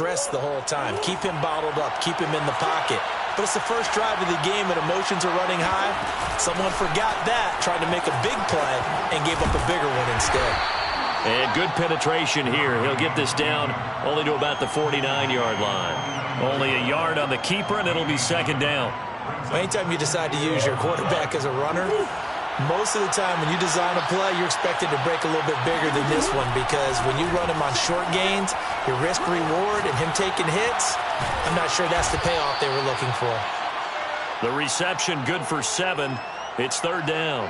stress the whole time. Keep him bottled up. Keep him in the pocket. But it's the first drive of the game and emotions are running high. Someone forgot that, tried to make a big play, and gave up a bigger one instead. And good penetration here. He'll get this down only to about the 49-yard line. Only a yard on the keeper, and it'll be second down. Anytime you decide to use your quarterback as a runner, most of the time when you design a play, you're expected to break a little bit bigger than this one, because when you run him on short gains, your risk-reward and him taking hits, I'm not sure that's the payoff they were looking for. The reception good for 7. It's third down.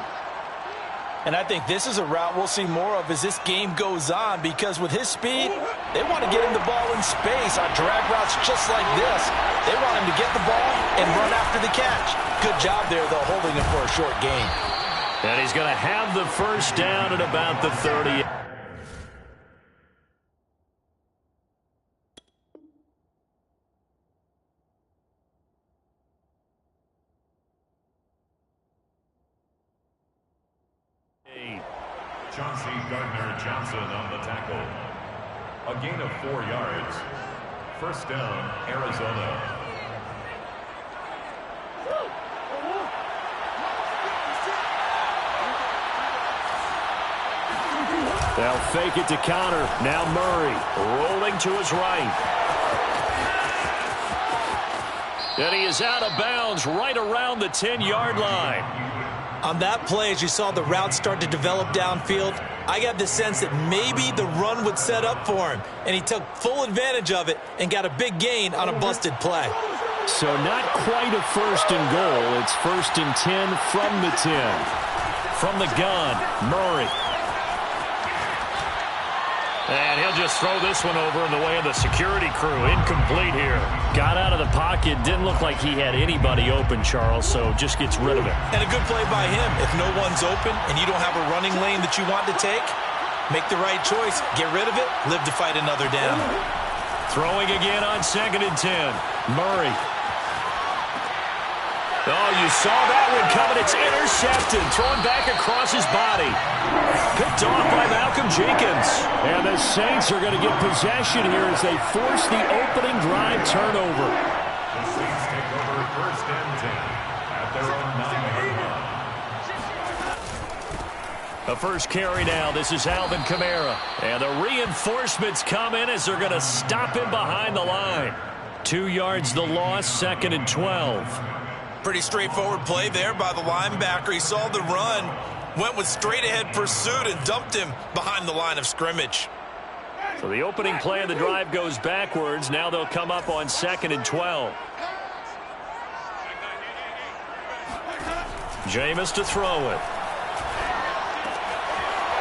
And I think this is a route we'll see more of as this game goes on, because with his speed, they want to get him the ball in space on drag routes just like this. They want him to get the ball and run after the catch. Good job there, though, holding him for a short gain. And he's going to have the first down at about the 30. Chauncey Gardner-Johnson on the tackle. A gain of 4 yards. First down, Arizona. They'll fake it to counter. Now Murray rolling to his right. And he is out of bounds right around the 10-yard line. On that play, as you saw the route start to develop downfield, I got the sense that maybe the run would set up for him, and he took full advantage of it and got a big gain on a busted play. So not quite a first and goal. It's first and 10 from the 10. From the gun, Murray. And he'll just throw this one over in the way of the security crew. Incomplete here. Got out of the pocket. Didn't look like he had anybody open, Charles, so just gets rid of it. And a good play by him. If no one's open and you don't have a running lane that you want to take, make the right choice. Get rid of it. Live to fight another down. Throwing again on second and 10. Murray. Oh, you saw that one coming. It's intercepted. Thrown back across his body. Picked off by Malcolm Jenkins. And the Saints are going to get possession here as they force the opening drive turnover. The Saints take over first and 10 at their own 9-yard line. The first carry now. This is Alvin Kamara. And the reinforcements come in as they're going to stop him behind the line. 2 yards the loss, second and 12. Pretty straightforward play there by the linebacker. He saw the run, went with straight-ahead pursuit, and dumped him behind the line of scrimmage. So the opening play of the drive goes backwards. Now they'll come up on second and 12. Jameis to throw it.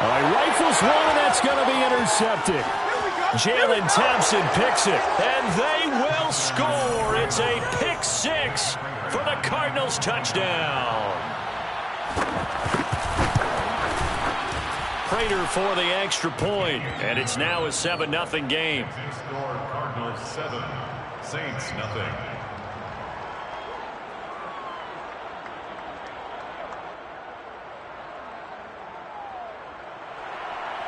All right, rifles one, and that's going to be intercepted. Jalen Thompson picks it, and they will score. It's a pick six for the Cardinals touchdown. Prater for the extra point, and it's now a 7-0 game. Score Cardinals 7, Saints nothing.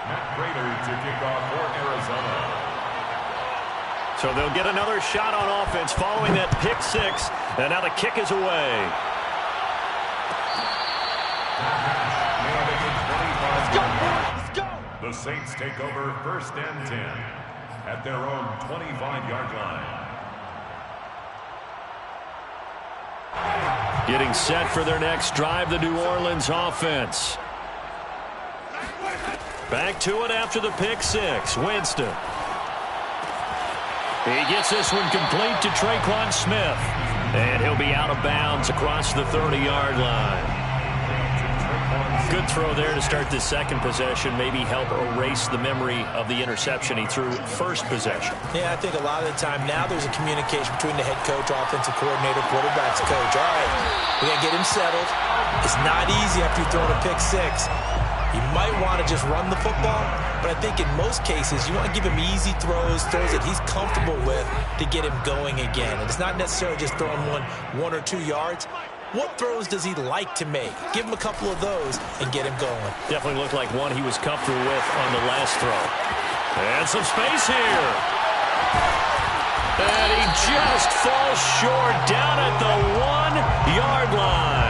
Matt Prater to kick off for Arizona. So they'll get another shot on offense following that pick six, and now the kick is away. Let's go. The Saints take over first and 10 at their own 25-yard line. Getting set for their next drive, the New Orleans offense. Back to it after the pick six. Winston. He gets this one complete to Traquan Smith. And he'll be out of bounds across the 30-yard line. Good throw there to start this second possession. Maybe help erase the memory of the interception he threw first possession. Yeah, I think a lot of the time now there's a communication between the head coach, offensive coordinator, quarterback's coach. All right, we got to get him settled. It's not easy after you've thrown a pick six. You might want to just run the football, but I think in most cases you want to give him easy throws that he's comfortable with to get him going again. And it's not necessarily just throwing one or 2 yards. What throws does he like to make? Give him a couple of those and get him going. Definitely looked like one he was comfortable with on the last throw. And some space here. just falls short down at the 1-yard line.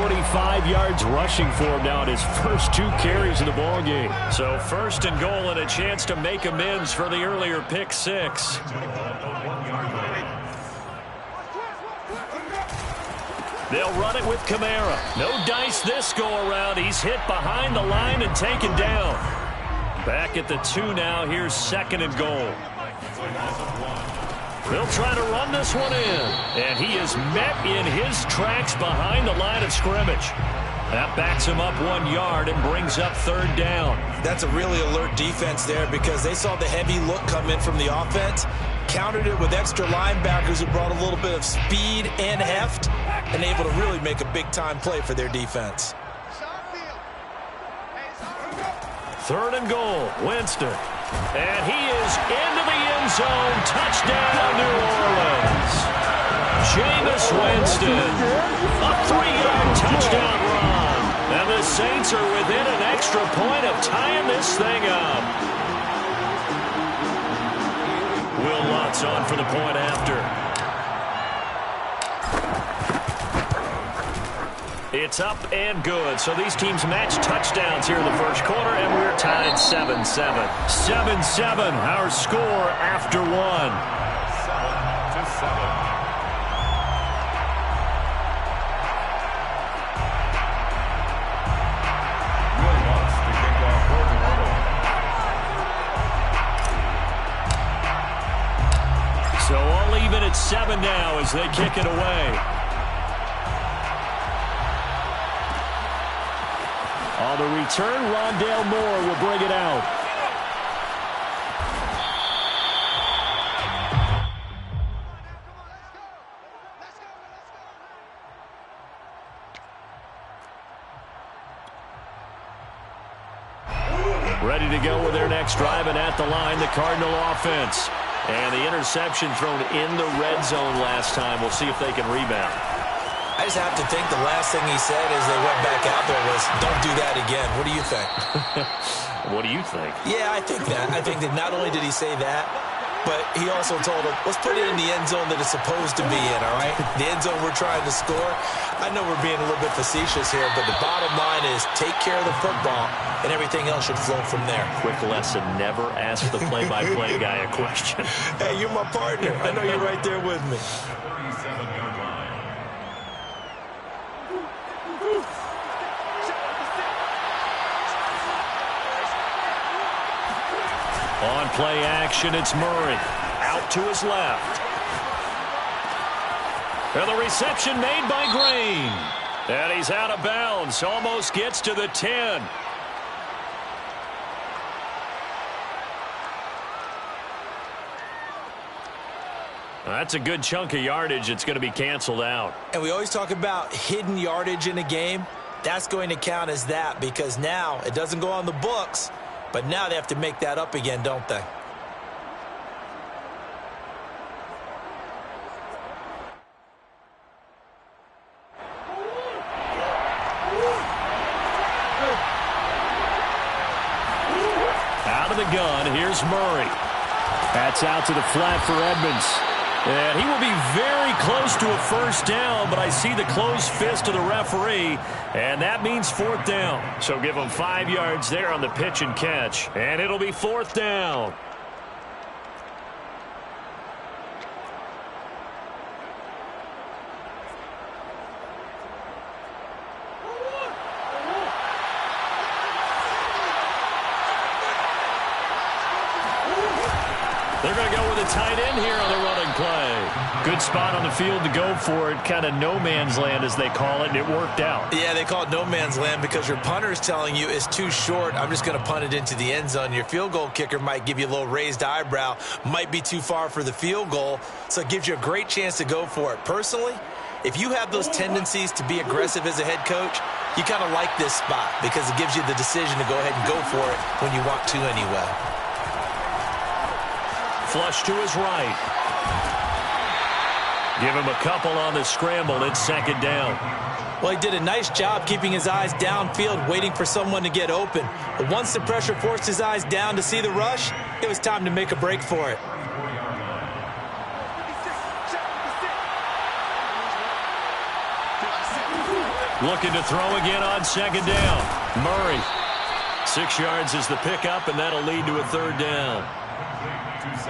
45 yards rushing for him now in his first 2 carries of the ballgame. So first and goal and a chance to make amends for the earlier pick 6. They'll run it with Kamara. No dice this go-around. He's hit behind the line and taken down. Back at the 2 now. Here's second and goal. They'll try to run this one in. And he is met in his tracks behind the line of scrimmage. That backs him up 1 yard and brings up third down. That's a really alert defense there because they saw the heavy look come in from the offense, countered it with extra linebackers who brought a little bit of speed and heft, and able to really make a big-time play for their defense. Third and goal, Winston. And he is into the end zone. Touchdown, New Orleans. Jameis Winston. A 3-yard touchdown run. And the Saints are within an extra point of tying this thing up. Will Lutz on for the point after. It's up and good. So these teams match touchdowns here in the first quarter, and we're tied 7-7. 7-7, our score after 1. 7-7. So all even at 7 now as they kick it away. On the return, Rondale Moore will bring it out. Ready to go with their next drive, and at the line, the Cardinal offense. And the interception thrown in the red zone last time. We'll see if they can rebound. I just have to think the last thing he said as they went back out there was, don't do that again. What do you think? What do you think? Yeah, I think that. I think that not only did he say that, but he also told him, let's put it in the end zone that it's supposed to be in, all right? The end zone we're trying to score. I know we're being a little bit facetious here, but the bottom line is take care of the football, and everything else should flow from there. Quick lesson, never ask the play-by-play guy a question. Hey, you're my partner. I know you're right there with me. 37-yard line. On play action, it's Murray. Out to his left. And the reception made by Green. And he's out of bounds. Almost gets to the 10. That's a good chunk of yardage. It's going to be canceled out. And we always talk about hidden yardage in a game. That's going to count as that because now it doesn't go on the books, but now they have to make that up again, don't they? Out of the gun, here's Murray. That's out to the flat for Edmonds. And he will be very close to a first down, but I see the closed fist of the referee, and that means fourth down. So give him 5 yards there on the pitch and catch, and it'll be fourth down. They're going to go with a tight end here on the running play. Good spot on the field to go for it. Kind of no man's land, as they call it, and it worked out. Yeah, they call it no man's land because your punter's telling you it's too short. I'm just going to punt it into the end zone. Your field goal kicker might give you a little raised eyebrow. Might be too far for the field goal, so it gives you a great chance to go for it. Personally, if you have those tendencies to be aggressive as a head coach, you kind of like this spot because it gives you the decision to go ahead and go for it when you want to anyway. Flush to his right. Give him a couple on the scramble. It's second down. Well, he did a nice job keeping his eyes downfield, waiting for someone to get open. But once the pressure forced his eyes down to see the rush, it was time to make a break for it. Looking to throw again on second down. Murray. 6 yards is the pickup, and that'll lead to a third down.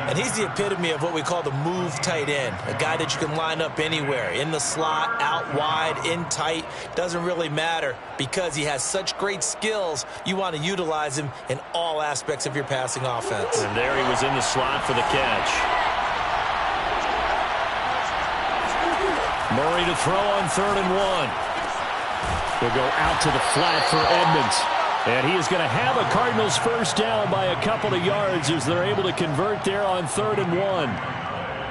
And he's the epitome of what we call the move tight end, a guy that you can line up anywhere, in the slot, out wide, in tight, doesn't really matter because he has such great skills. You want to utilize him in all aspects of your passing offense. And there he was in the slot for the catch. Murray to throw on 3rd and 1. He'll go out to the flat for Edmonds. And he is going to have a Cardinals first down by a couple of yards as they're able to convert there on 3rd and 1.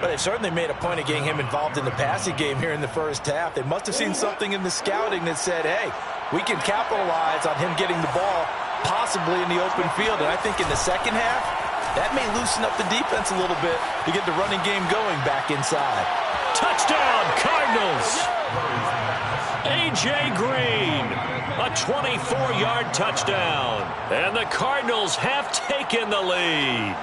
But they've certainly made a point of getting him involved in the passing game here in the first half. They must have seen something in the scouting that said, hey, we can capitalize on him getting the ball possibly in the open field. And I think in the second half, that may loosen up the defense a little bit to get the running game going back inside. Touchdown, Cardinals! A.J. Green, a 24-yard touchdown. And the Cardinals have taken the lead.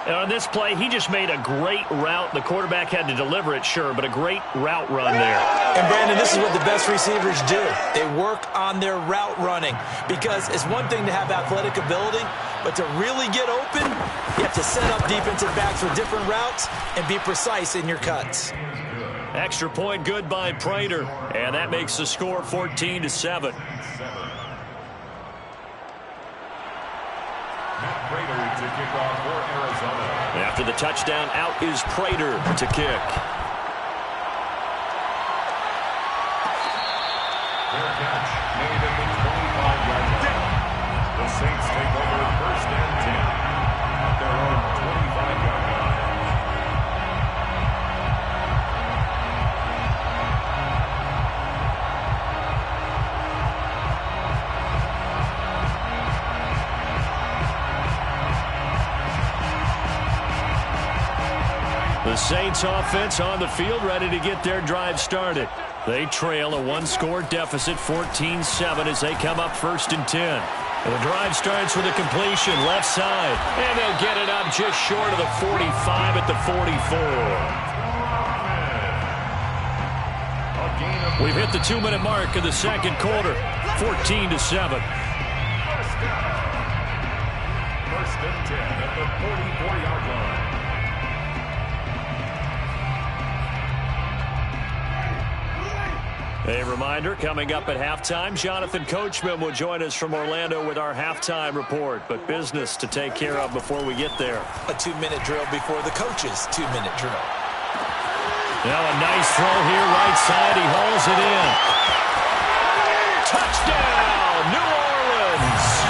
And on this play, he just made a great route. The quarterback had to deliver it, sure, but a great route run there. And, Brandon, this is what the best receivers do. They work on their route running because it's one thing to have athletic ability, but to really get open, you have to set up defensive backs for different routes and be precise in your cuts. Extra point good by Prater, and that makes the score 14-7. Prater to kick off for Arizona. After the touchdown, out is Prater to kick. Their catch made at the 25-yard line. The Saints take over 1st and 10 at their own 25-yard line. The Saints offense on the field, ready to get their drive started. They trail a one-score deficit, 14-7, as they come up 1st and 10. And the drive starts with a completion, left side. And they'll get it up just short of the 45 at the 44. We've hit the 2-minute mark of the second quarter, 14-7. 1st and 10 at the 44-yard line. A reminder, coming up at halftime, Jonathan Coachman will join us from Orlando with our halftime report. But business to take care of before we get there. A 2-minute drill before the coach's 2-minute drill. Now a nice throw here, right side. He hauls it in. Touchdown, New Orleans!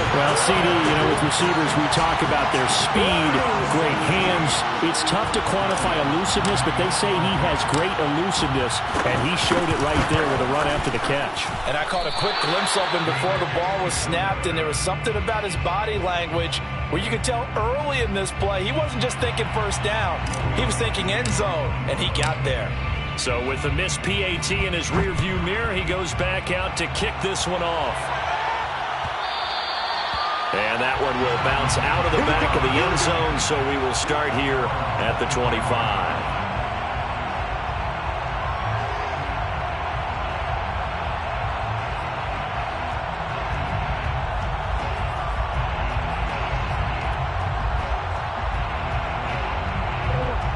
Well, CD, with receivers, we talk about their speed, great hands. It's tough to quantify elusiveness, but they say he has great elusiveness, and he showed it right there with a run after the catch. And I caught a quick glimpse of him before the ball was snapped, and there was something about his body language where you could tell early in this play he wasn't just thinking first down. He was thinking end zone, and he got there. So with the missed PAT in his rearview mirror, he goes back out to kick this one off. And that one will bounce out of the back of the end zone, so we will start here at the 25.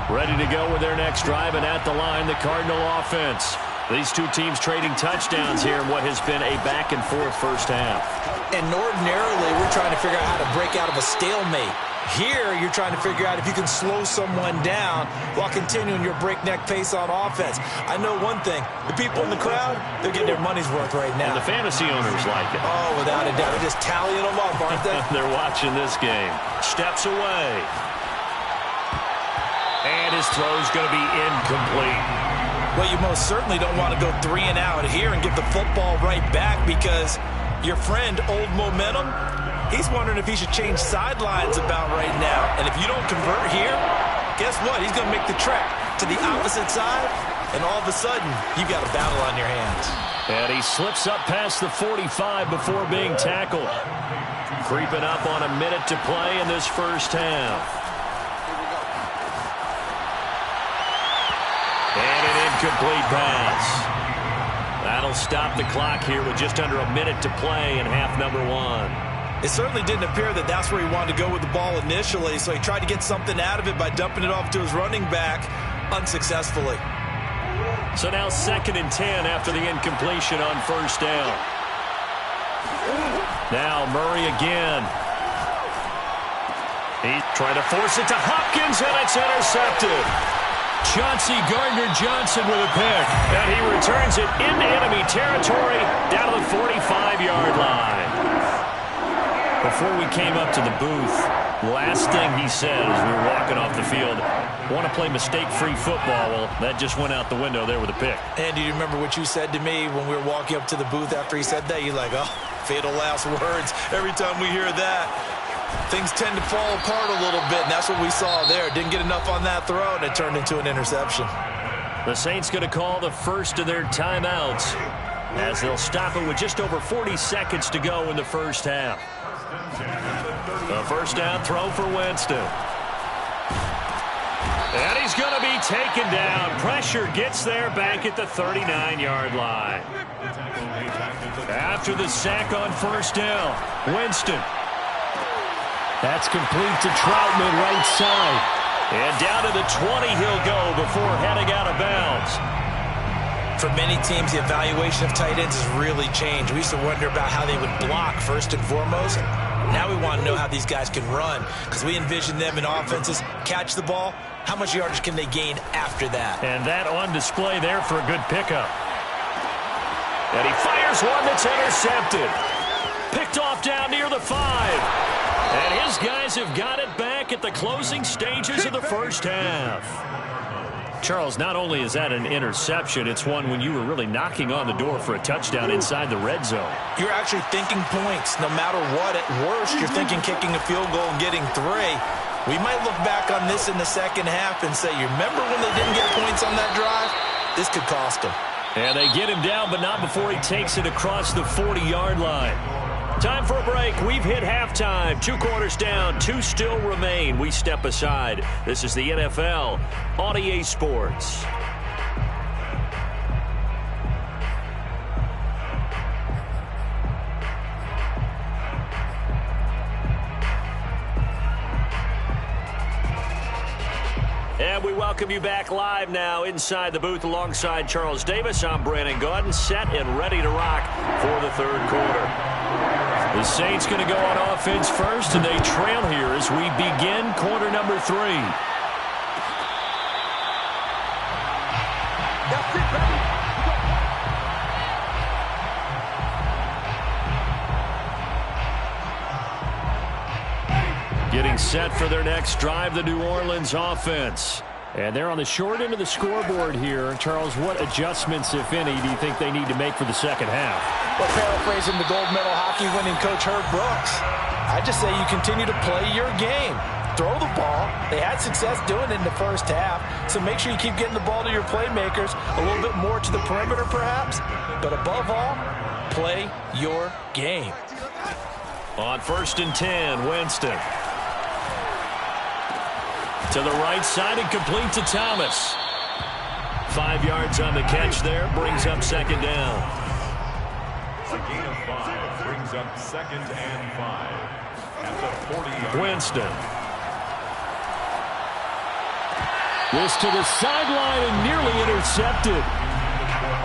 Ready to go with their next drive, and at the line, the Cardinal offense. These two teams trading touchdowns here in what has been a back-and-forth first half. And ordinarily, we're trying to figure out how to break out of a stalemate. Here, you're trying to figure out if you can slow someone down while continuing your breakneck pace on offense. I know one thing. The people in the crowd, they're getting their money's worth right now. And the fantasy owners like it. Oh, without a doubt. They're just tallying them up, aren't they? They're watching this game. Steps away. And his throw's going to be incomplete. Well, you most certainly don't want to go 3 and out here and get the football right back because your friend, Old Momentum, he's wondering if he should change sidelines about right now. And if you don't convert here, guess what? He's going to make the trek to the opposite side, and all of a sudden, you've got a battle on your hands. And he slips up past the 45 before being tackled. Creeping up on a minute to play in this first half. And an incomplete pass. That'll stop the clock here with just under a minute to play in half number 1. It certainly didn't appear that that's where he wanted to go with the ball initially, so he tried to get something out of it by dumping it off to his running back unsuccessfully. So now 2nd and 10 after the incompletion on first down. Now Murray again. He's trying to force it to Hopkins, and it's intercepted. Chauncey Gardner-Johnson with a pick, and he returns it into enemy territory down to the 45-yard line. Before we came up to the booth, last thing he said as we were walking off the field, want to play mistake-free football. Well, that just went out the window there with a pick. And do you remember what you said to me when we were walking up to the booth after he said that? You're like, oh, fatal last words. Every time we hear that, things tend to fall apart a little bit, and that's what we saw there. Didn't get enough on that throw, and it turned into an interception. The Saints going to call the first of their timeouts as they'll stop it with just over 40 seconds to go in the first half. The first down throw for Winston. And he's going to be taken down. Pressure gets there back at the 39-yard line. After the sack on first down, Winston. That's complete to Troutman right side. And down to the 20 he'll go before heading out of bounds. For many teams, the evaluation of tight ends has really changed. We used to wonder about how they would block first and foremost. Now we want to know how these guys can run, because we envision them in offenses catch the ball. How much yardage can they gain after that? And that on display there for a good pickup. And he fires one that's intercepted. Picked off down near the 5. And his guys have got it back at the closing stages of the first half. Charles, not only is that an interception, it's one when you were really knocking on the door for a touchdown inside the red zone. You're actually thinking points. No matter what, at worst, you're thinking kicking a field goal and getting 3. We might look back on this in the second half and say, you remember when they didn't get points on that drive? This could cost them. And they get him down, but not before he takes it across the 40-yard line. Time for a break. We've hit halftime. 2 quarters down. 2 still remain. We step aside. This is the NFL on EA Sports. And we welcome you back live now inside the booth alongside Charles Davis. I'm Brandon Gaudin, set and ready to rock for the third quarter. The Saints going to go on offense first, and they trail here as we begin quarter number 3. Getting set for their next drive, the New Orleans offense. And they're on the short end of the scoreboard here. Charles, what adjustments, if any, do you think they need to make for the second half? Well, paraphrasing the gold medal hockey winning coach Herb Brooks, I just say you continue to play your game. Throw the ball. They had success doing it in the first half, so make sure you keep getting the ball to your playmakers, a little bit more to the perimeter perhaps, but above all, play your game. On 1st and 10, Winston. To the right side and complete to Thomas. 5 yards on the catch there, brings up second down. A gain of 5 brings up 2nd and 5 at the 40-yard line. Winston. This to the sideline and nearly intercepted.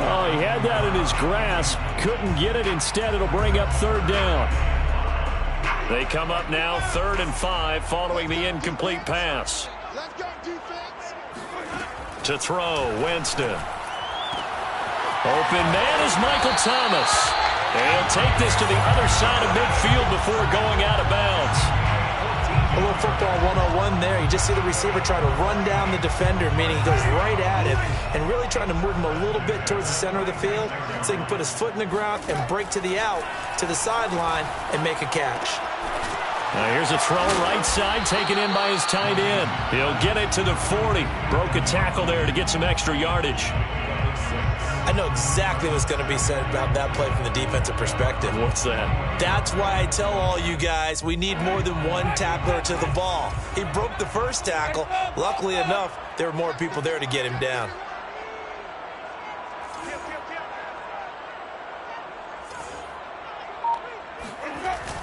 Oh, he had that in his grasp. Couldn't get it. Instead, it'll bring up 3rd down. They come up now 3rd and 5 following the incomplete pass. To throw, Winston. Open man is Michael Thomas. And he'll take this to the other side of midfield before going out of bounds. A little football 101 there. You just see the receiver try to run down the defender, meaning he goes right at him and really trying to move him a little bit towards the center of the field so he can put his foot in the ground and break to the out, to the sideline, and make a catch. Now here's a throw right side taken in by his tight end. He'll get it to the 40. Broke a tackle there to get some extra yardage. I know exactly what's going to be said about that play from the defensive perspective. What's that? That's why I tell all you guys we need more than one tackler to the ball. He broke the first tackle. Luckily enough, there were more people there to get him down.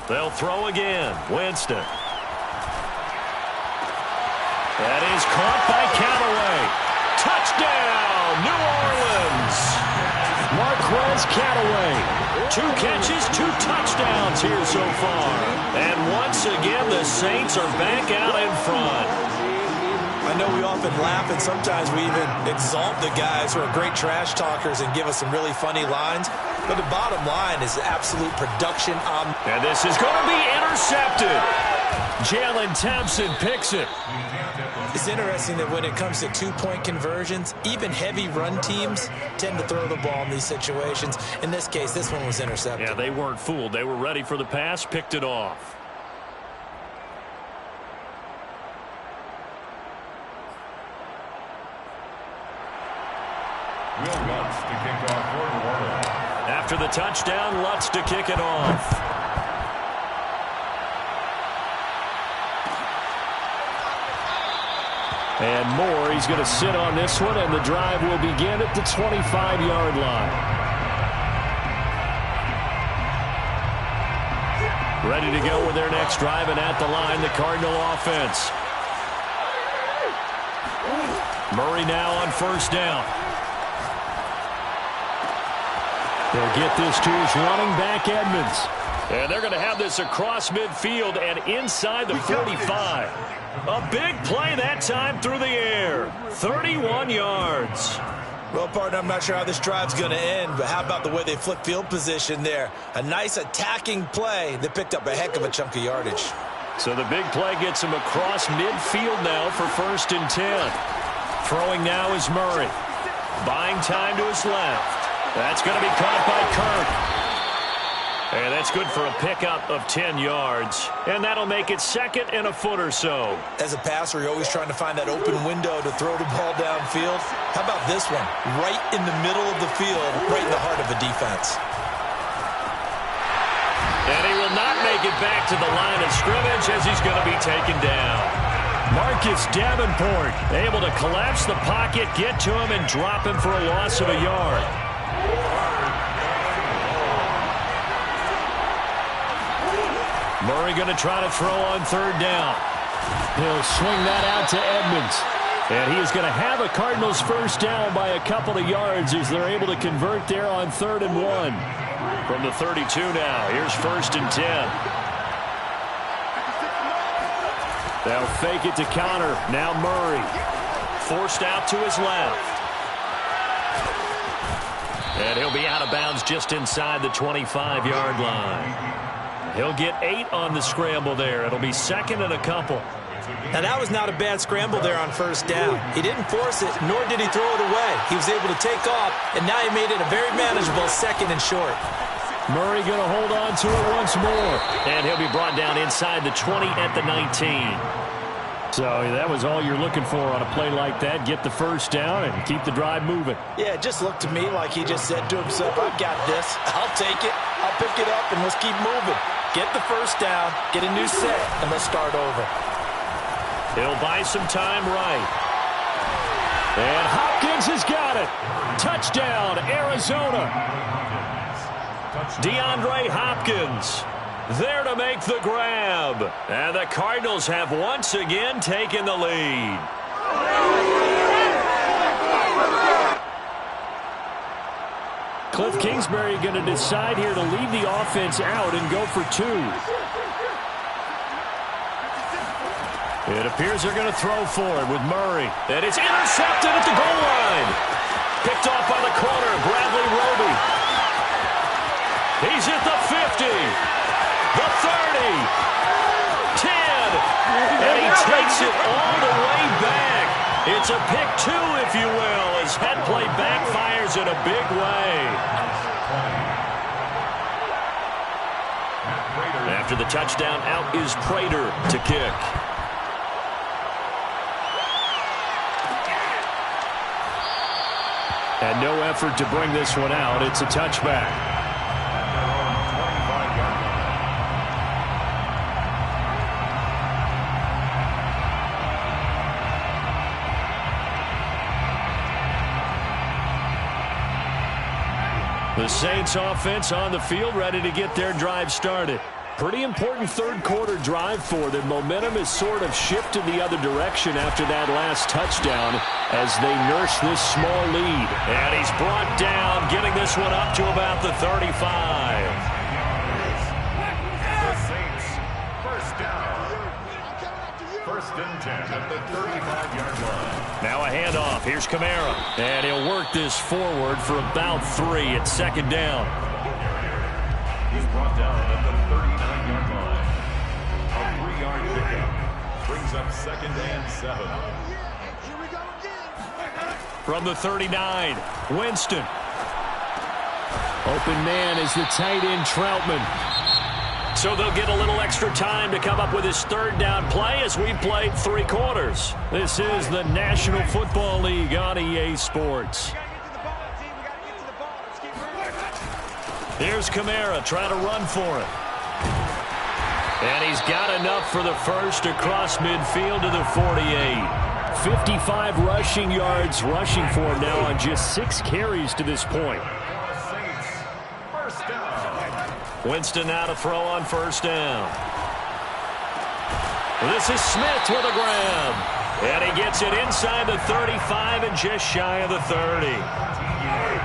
They'll throw again. Winston. That is caught by Callaway. Touchdown, New Orleans. Marquez Callaway. 2 catches, 2 touchdowns here so far. And once again, the Saints are back out in front. I know we often laugh, and sometimes we even exalt the guys who are great trash talkers and give us some really funny lines. But the bottom line is absolute production on. And this is going to be intercepted. Jalen Thompson picks it. It's interesting that when it comes to 2-point conversions, even heavy run teams tend to throw the ball in these situations. In this case, this one was intercepted. Yeah, they weren't fooled. They were ready for the pass, picked it off. Will Lutz to kick off for New Orleans. After the touchdown, Lutz to kick it off. And Moore, he's going to sit on this one, and the drive will begin at the 25-yard line. Ready to go with their next drive, and at the line, the Cardinal offense. Murray now on first down. They'll get this to his running back, Edmonds. And they're going to have this across midfield and inside the 45. A big play that time through the air. 31 yards. Well, partner, I'm not sure how this drive's going to end, but how about the way they flip field position there? A nice attacking play that picked up a heck of a chunk of yardage. So the big play gets him across midfield now for 1st and 10. Throwing now is Murray. Buying time to his left. That's going to be caught by Kirk. And that's good for a pickup of 10 yards. And that'll make it 2nd and a foot or so. As a passer, you're always trying to find that open window to throw the ball downfield. How about this one? Right in the middle of the field, right in the heart of the defense. And he will not make it back to the line of scrimmage as he's going to be taken down. Marcus Davenport able to collapse the pocket, get to him, and drop him for a loss of a yard. Murray going to try to throw on 3rd down. He'll swing that out to Edmonds. And he is going to have a Cardinals first down by a couple of yards as they're able to convert there on 3rd and 1. From the 32 now, here's 1st and 10. They'll fake it to counter. Now Murray. Forced out to his left. And he'll be out of bounds just inside the 25-yard line. He'll get 8 on the scramble there. It'll be 2nd and a couple. Now, that was not a bad scramble there on 1st down. He didn't force it, nor did he throw it away. He was able to take off, and now he made it a very manageable 2nd and short. Murray going to hold on to it once more. And he'll be brought down inside the 20 at the 19. So that was all you're looking for on a play like that. Get the first down and keep the drive moving. Yeah, it just looked to me like he just said to himself, I've got this. I'll take it. I'll pick it up, and let's keep moving. Get the first down, get a new set, and let's start over. He'll buy some time right. And Hopkins has got it. Touchdown, Arizona. DeAndre Hopkins there to make the grab. And the Cardinals have once again taken the lead. Cliff Kingsbury going to decide here to leave the offense out and go for 2. It appears they're going to throw for it with Murray. And it's intercepted at the goal line. Picked off by the corner, Bradley Roby. He's at the 50, the 30, 10, and he takes it all the way back. It's a pick 2, if you will, as head play backfires in a big way. After the touchdown, out is Prater to kick. And no effort to bring this one out. It's a touchback. The Saints offense on the field ready to get their drive started. Pretty important third-quarter drive for them. Momentum has sort of shifted the other direction after that last touchdown as they nurse this small lead. And he's brought down, getting this one up to about the 35. The Saints, first down. First and 10 at the 35-yard line. Now a handoff. Here's Kamara. And he'll work this forward for about 3 at second down. He's brought down at the 39-yard line. A 3-yard pickup brings up second and 7. From the 39, Winston. Open man is the tight end, Troutman. So they'll get a little extra time to come up with his third down play as we played 3 quarters. This is the National Football League on EA Sports. Here's Kamara trying to run for it. And he's got enough for the first across midfield to the 48. 55 rushing yards rushing for him now on just 6 carries to this point. Saints, first down. Winston now to throw on first down. This is Smith with a grab. And he gets it inside the 35 and just shy of the 30.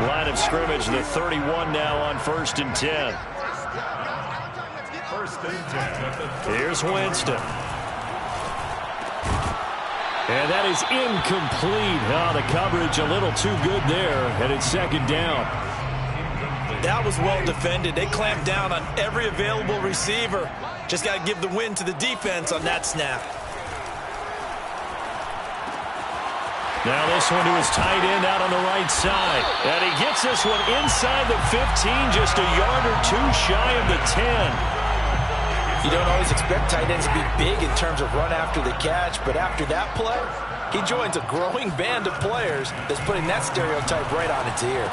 Line of scrimmage, the 31 now on first and 10. First and 10 at the 30. Here's Winston. And that is incomplete. Oh, the coverage a little too good there, and it's second down. That was well defended. They clamped down on every available receiver. Just got to give the win to the defense on that snap. Now this one to his tight end out on the right side. And he gets this one inside the 15, just a yard or 2 shy of the 10. You don't always expect tight ends to be big in terms of run after the catch, but after that play, he joins a growing band of players that's putting that stereotype right on its ear.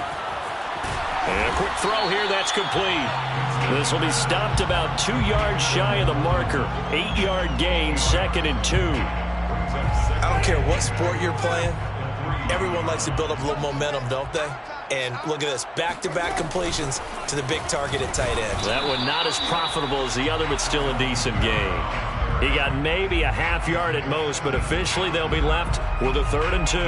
And a quick throw here, that's complete. This will be stopped about 2 yards shy of the marker. 8-yard gain, second and 2. I don't care what sport you're playing. Everyone likes to build up a little momentum, don't they? And look at this, back-to-back completions to the big target at tight end. That one not as profitable as the other, but still a decent gain. He got maybe a half yard at most, but officially they'll be left with a 3rd and 2.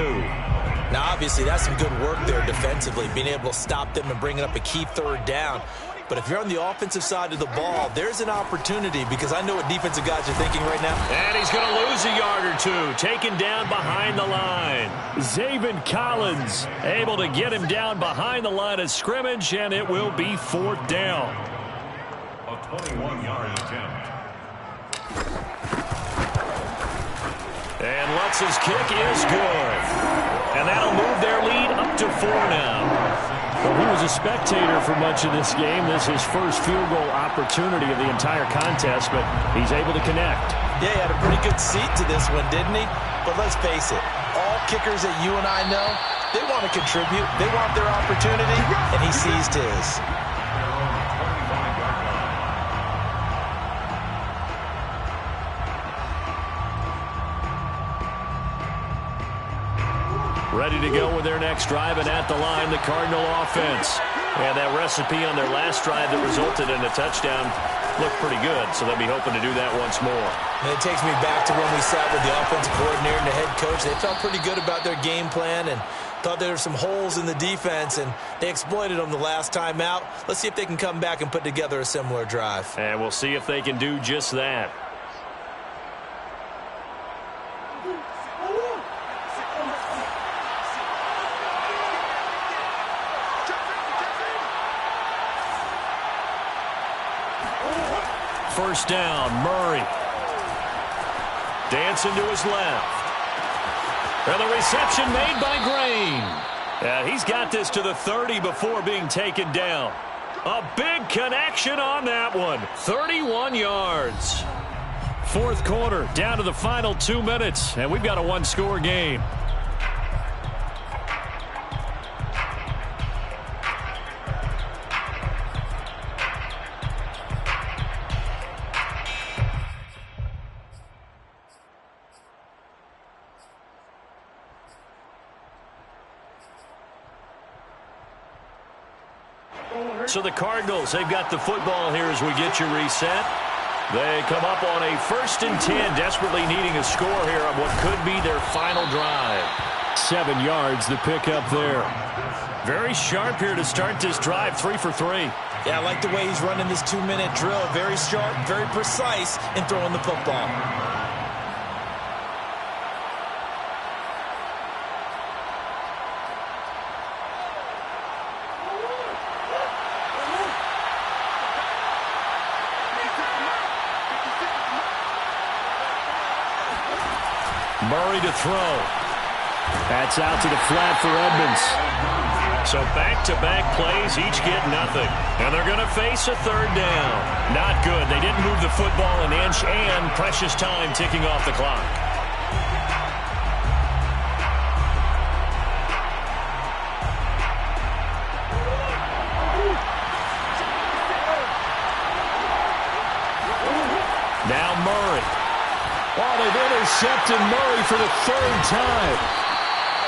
Now, obviously, that's some good work there defensively, being able to stop them and bringing up a key 3rd down. But if you're on the offensive side of the ball, there's an opportunity, because I know what defensive guys are thinking right now. And he's going to lose a yard or 2, taken down behind the line. Zaven Collins able to get him down behind the line of scrimmage, and it will be 4th down. A 21-yard attempt. And Lutz's kick is good. And that'll move their lead up to 4 now. Well, he was a spectator for much of this game. This is his first field goal opportunity of the entire contest, but he's able to connect. Yeah, he had a pretty good seat to this one, didn't he? But let's face it, all kickers that you and I know, they want to contribute. They want their opportunity, and he seized his. Ready to go with their next drive, and at the line, the Cardinal offense. And that recipe on their last drive that resulted in a touchdown looked pretty good, so they'll be hoping to do that once more. And it takes me back to when we sat with the offensive coordinator and the head coach. They felt pretty good about their game plan and thought there were some holes in the defense, and they exploited them the last time out. Let's see if they can come back and put together a similar drive. And we'll see if they can do just that. First down, Murray. Dancing to his left. And the reception made by Green. And he's got this to the 30 before being taken down. A big connection on that one. 31 yards. 4th quarter, down to the final 2 minutes, and we've got a 1-score game. So the Cardinals, they've got the football here as we get you reset. They come up on a 1st and 10, desperately needing a score here on what could be their final drive. 7 yards, the pickup there. Very sharp here to start this drive, 3 for 3. Yeah, I like the way he's running this 2-minute drill. Very sharp, very precise in throwing the football. Murray to throw. That's out to the flat for Edmonds. So back-to-back plays, each get nothing. And they're going to face a 3rd down. Not good. They didn't move the football an inch, and precious time ticking off the clock. Now Murray. Oh, they've intercepted Murray for the 3rd time.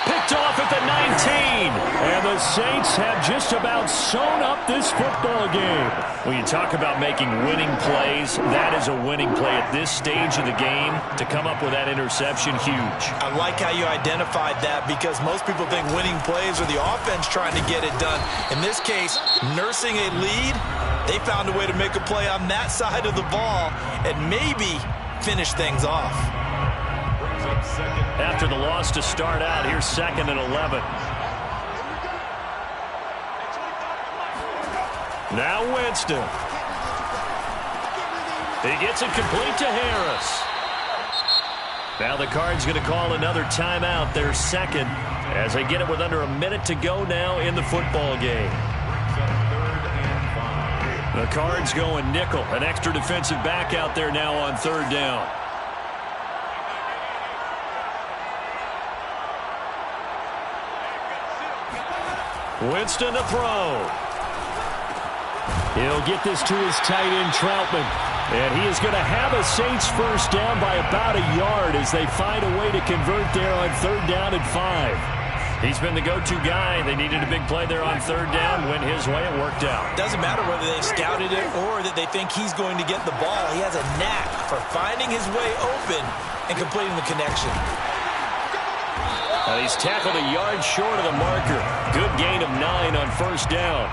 Picked off at the 19. And the Saints have just about sewn up this football game. When you talk about making winning plays, that is a winning play at this stage of the game. To come up with that interception, huge. I like how you identified that because most people think winning plays are the offense trying to get it done. In this case, nursing a lead, they found a way to make a play on that side of the ball and maybe finish things off. After the loss to start out, here's 2nd and 11. Now Winston. He gets it complete to Harris. Now the Cards going to call another timeout, their 2nd, as they get it with under a minute to go now in the football game. The Cards going nickel, an extra defensive back out there now on 3rd down. Winston to throw. He'll get this to his tight end, Troutman. And he is going to have a Saints 1st down by about a yard as they find a way to convert there on 3rd down and 5. He's been the go-to guy. They needed a big play there on 3rd down. Went his way. It worked out. Doesn't matter whether they scouted it or that they think he's going to get the ball. He has a knack for finding his way open and completing the connection. He's tackled a yard short of the marker. Good gain of 9 on 1st down.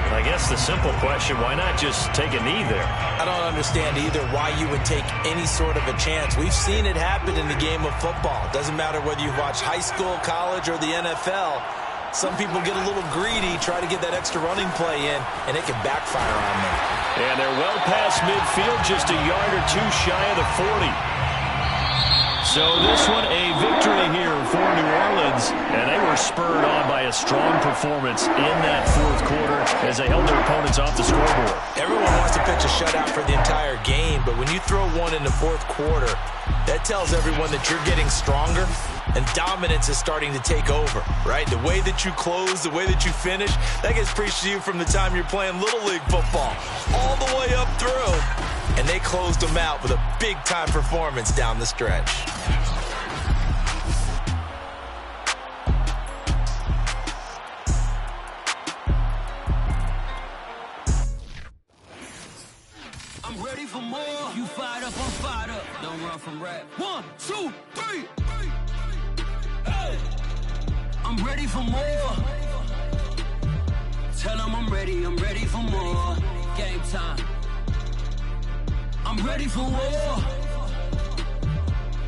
I guess the simple question, why not just take a knee there? I don't understand either why you would take any sort of a chance. We've seen it happen in the game of football. Doesn't matter whether you watch high school, college, or the NFL. Some people get a little greedy, try to get that extra running play in, and it can backfire on them. And they're well past midfield, just a yard or 2 shy of the 40. So this one, a victory here for New Orleans, and they were spurred on by a strong performance in that 4th quarter as they held their opponents off the scoreboard. Everyone wants to pitch a shutout for the entire game, but when you throw one in the 4th quarter, that tells everyone that you're getting stronger and dominance is starting to take over, right? The way that you close, the way that you finish, that gets preached to you from the time you're playing Little League football all the way up through. And they closed them out with a big-time performance down the stretch. I'm ready for more. You fired up, I'm fired up. Don't run from rap. 1, 2, 3. Hey. I'm ready for more. Tell them I'm ready for more. Game time. I'm ready for war.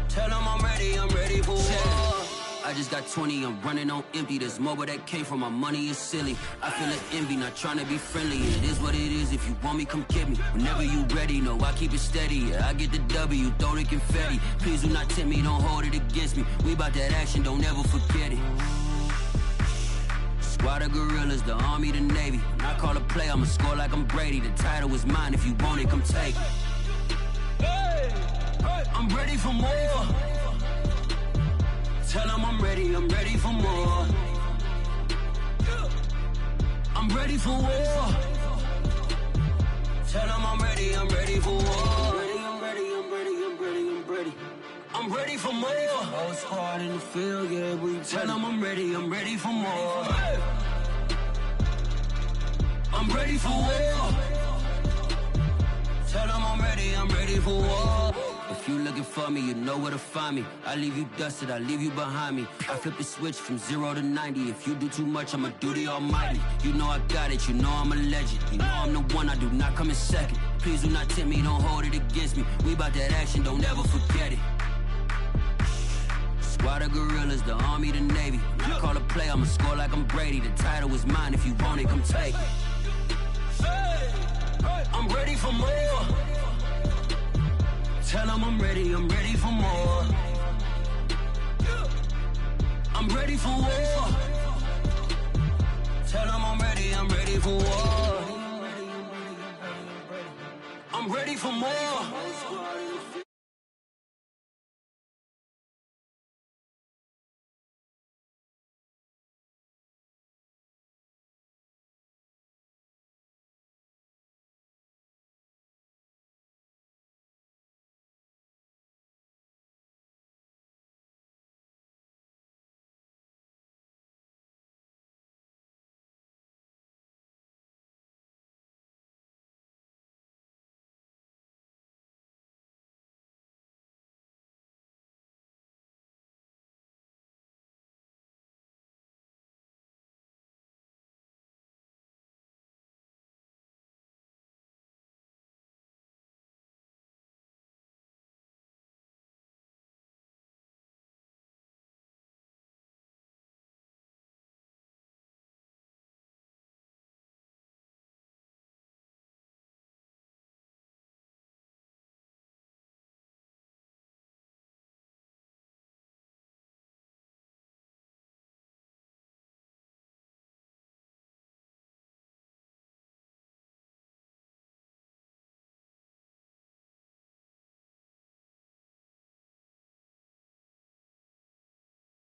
Tell them I'm ready for war. I just got 20, I'm running on empty. There's more where that came from, my money is silly. I feel an envy, not trying to be friendly. It is what it is, if you want me, come get me. Whenever you ready, no, I keep it steady. Yeah, I get the W, throw the confetti. Please do not tempt me, don't hold it against me. We about that action, don't ever forget it. Squad of gorillas, the army, the navy. When I call a play, I'ma score like I'm Brady. The title is mine, if you want it, come take it. I'm ready for more. Tell them I'm ready for more. I'm ready for war. Tell them I'm ready for war. I'm ready for more. Whole squad in the field, yeah, we tell them I'm ready for more. I'm ready for war. Tell them I'm ready for war. If you looking for me, you know where to find me. I leave you dusted, I leave you behind me. I flip the switch from 0 to 90. If you do too much, I'ma do the almighty. You know I got it, you know I'm a legend. You know I'm the one, I do not come in second. Please do not tempt me, don't hold it against me. We bout that action, don't ever forget it. Squad of gorillas, the army, the navy. When I call a play, I'ma score like I'm Brady. The title is mine, if you want it, come take it. I'm ready for more. Tell them I'm ready for more. I'm ready for war. Tell them I'm ready for war. I'm ready for more.